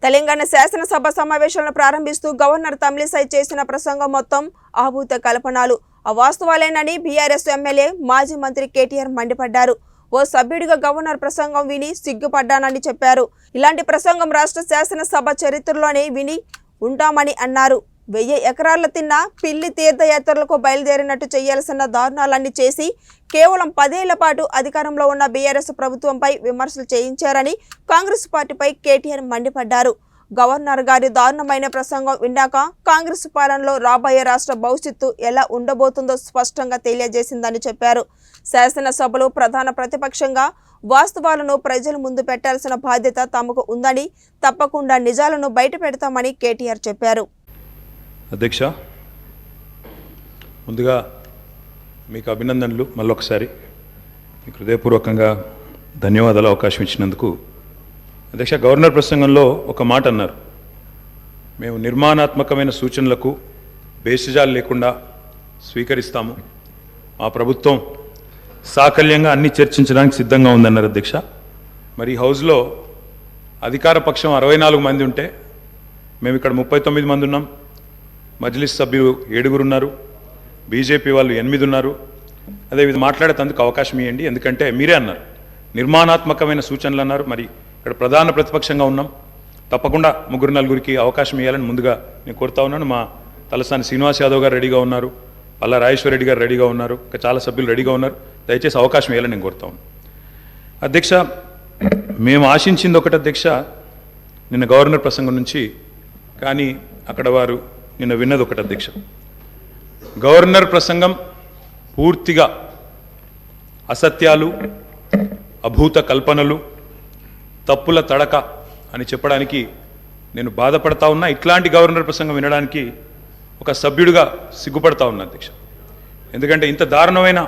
తెలంగాణ శాసనసభ సమావేశాలను ప్రారంభిస్తూ గవర్నర్ తమిళిసై చేసిన ప్రసంగం మొత్తం ఆభూత కల్పనలు, అవాస్తవాలేనని బీఆర్ఎస్ ఎమ్మెల్యే మాజీ మంత్రి కేటీఆర్ మండిపడ్డారు. ఓ సభ్యుడిగా గవర్నర్ ప్రసంగం విని సిగ్గుపడ్డానని చెప్పారు. ఇలాంటి ప్రసంగం రాష్ట్ర శాసనసభ చరిత్రలోనే విని ఉంటామని అన్నారు. 1000 ఎకరాల తిన్న పిల్లి తీర్థయాత్రలకు బయలుదేరినట్టు చేయాల్సిన దారుణాలన్నీ చేసి కేవలం 10 ఏళ్ల పాటు అధికారంలో ఉన్న బీఆర్ఎస్ ప్రభుత్వంపై విమర్శలు చేయించారని కాంగ్రెస్ పార్టీపై కేటీఆర్ మండిపడ్డారు. గవర్నర్ గారి దారుణమైన ప్రసంగం విన్నాక కాంగ్రెస్ పాలనలో రాబోయే రాష్ట్ర భవిష్యత్తు ఎలా ఉండబోతుందో స్పష్టంగా తెలియజేసిందని చెప్పారు. శాసనసభలో ప్రధాన ప్రతిపక్షంగా వాస్తవాలను ప్రజల ముందు పెట్టాల్సిన బాధ్యత తమకు ఉందని, తప్పకుండా నిజాలను బయట పెడతామని కేటీఆర్ చెప్పారు. అధ్యక్ష, ముందుగా మీకు అభినందనలు. మళ్ళొకసారి మీకు హృదయపూర్వకంగా ధన్యవాదాలు అవకాశం ఇచ్చినందుకు. అధ్యక్ష, గవర్నర్ ప్రసంగంలో ఒక మాట అన్నారు, మేము నిర్మాణాత్మకమైన సూచనలకు బేసిజాలు లేకుండా స్వీకరిస్తాము, మా ప్రభుత్వం సాకల్యంగా అన్ని చర్చించడానికి సిద్ధంగా ఉందన్నారు. అధ్యక్ష, మరి హౌస్లో అధికార పక్షం 64 మంది ఉంటే మేము ఇక్కడ 39 మంది ఉన్నాం, మజ్లిస్ సభ్యులు 7 ఉన్నారు, బీజేపీ వాళ్ళు 8 ఉన్నారు. అదేవిధంగా మాట్లాడేందుకు అవకాశం ఇవ్వండి, ఎందుకంటే మీరే అన్నారు నిర్మాణాత్మకమైన సూచనలు అన్నారు. మరి ఇక్కడ ప్రధాన ప్రతిపక్షంగా ఉన్నాం, తప్పకుండా 3-4 అవకాశం ఇవ్వాలని ముందుగా నేను కోరుతా ఉన్నాను. మా తలసాని శ్రీనివాస్ యాదవ్ గారు రెడీగా ఉన్నారు, పల్లా రాజేశ్వర రెడ్డి గారు రెడీగా ఉన్నారు, ఇంకా చాలా సభ్యులు రెడీగా ఉన్నారు. దయచేసి అవకాశం ఇవ్వాలని నేను కోరుతా ఉన్నాను. అధ్యక్ష, మేము ఆశించింది ఒకటి అధ్యక్ష, నిన్న గవర్నర్ ప్రసంగం నుంచి, కానీ అక్కడ వారు నిన్న విన్నది ఒకటి అధ్యక్ష. గవర్నర్ ప్రసంగం పూర్తిగా అసత్యాలు, అభూత కల్పనలు, తప్పుల తడక అని చెప్పడానికి నేను బాధపడతా ఉన్నా. ఇట్లాంటి గవర్నర్ ప్రసంగం వినడానికి ఒక సభ్యుడిగా సిగ్గుపడతా ఉన్నా అధ్యక్ష. ఎందుకంటే ఇంత దారుణమైన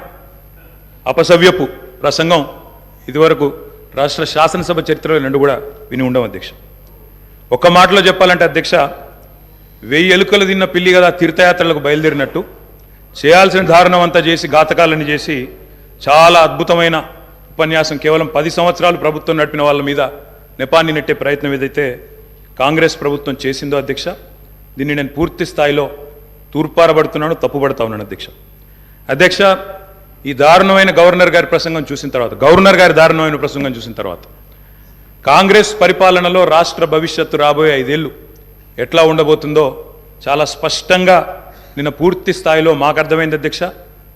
అపసవ్యపు ప్రసంగం ఇదివరకు రాష్ట్ర శాసనసభ చరిత్రలో 2 కూడా విని ఉండవు అధ్యక్ష. ఒక్క మాటలో చెప్పాలంటే అధ్యక్ష, 1000 ఎలుకలు తిన్న పిల్లి కదా తీర్థయాత్రలకు బయలుదేరినట్టు చేయాల్సిన దారుణం అంతా చేసి, ఘాతకాలని చేసి, చాలా అద్భుతమైన ఉపన్యాసం కేవలం 10 సంవత్సరాలు ప్రభుత్వం నడిపిన వాళ్ళ మీద నెపాన్ని నెట్టే ప్రయత్నం ఏదైతే కాంగ్రెస్ ప్రభుత్వం చేసిందో అధ్యక్ష, దీన్ని నేను పూర్తి స్థాయిలో తూర్పారబడుతున్నాను, తప్పుపడతా ఉన్నాను అధ్యక్ష. అధ్యక్ష, ఈ దారుణమైన గవర్నర్ గారి ప్రసంగం చూసిన తర్వాత, గవర్నర్ గారి దారుణమైన ప్రసంగం చూసిన తర్వాత కాంగ్రెస్ పరిపాలనలో రాష్ట్ర భవిష్యత్తు రాబోయే 5 ఏళ్ళు ఎట్లా ఉండబోతుందో చాలా స్పష్టంగా నిన్న పూర్తి స్థాయిలో మాకు అర్థమైంది అధ్యక్ష,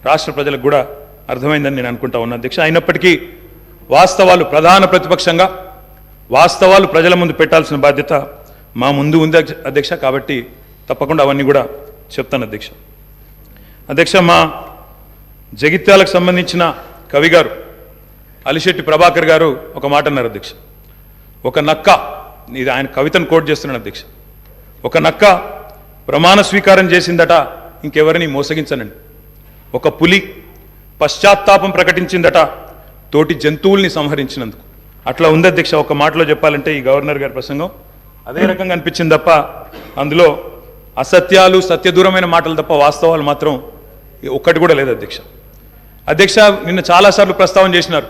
రాష్ట్ర ప్రజలకు కూడా అర్థమైందని నేను అనుకుంటా ఉన్నా అధ్యక్ష. అయినప్పటికీ వాస్తవాలు, ప్రధాన ప్రతిపక్షంగా వాస్తవాలు ప్రజల ముందు పెట్టాల్సిన బాధ్యత మా ముందు ఉంది అధ్యక్ష. కాబట్టి తప్పకుండా అవన్నీ కూడా చెప్తాను అధ్యక్ష. అధ్యక్ష, మా జగిత్యాలకు సంబంధించిన కవి గారు అలిశెట్టి ప్రభాకర్ గారు ఒక మాట అన్నారు అధ్యక్ష. ఒక నక్క, ఇది ఆయన కవితను కోట్ చేస్తున్నాను అధ్యక్ష, ఒక నక్క ప్రమాణ స్వీకారం చేసిందట ఇంకెవరిని మోసగించనండి, ఒక పులి పశ్చాత్తాపం ప్రకటించిందట తోటి జంతువుల్ని సంహరించినందుకు. అట్లా ఉంది అధ్యక్ష. ఒక మాటలో చెప్పాలంటే ఈ గవర్నర్ గారి ప్రసంగం అదే రకంగా అనిపించింది తప్ప అందులో అసత్యాలు, సత్యదూరమైన మాటలు తప్ప వాస్తవాలు మాత్రం ఒక్కటి కూడా లేదు అధ్యక్ష. అధ్యక్ష, నిన్న చాలాసార్లు ప్రస్తావన చేసినారు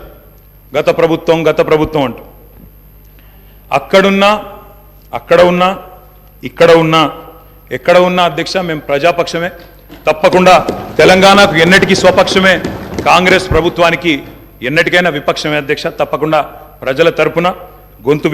గత ప్రభుత్వం గత ప్రభుత్వం అంటూ. అక్కడున్నా, అక్కడ ఉన్నా, ఇక్కడ ఉన్నా, ఎక్కడ ఉన్నా అధ్యక్ష మేము ప్రజాపక్షమే, తప్పకుండా తెలంగాణకు ఎన్నటికీ స్వపక్షమే, కాంగ్రెస్ ప్రభుత్వానికి ఎన్నటికైనా విపక్షమే అధ్యక్ష. తప్పకుండా ప్రజల తరపున గొంతు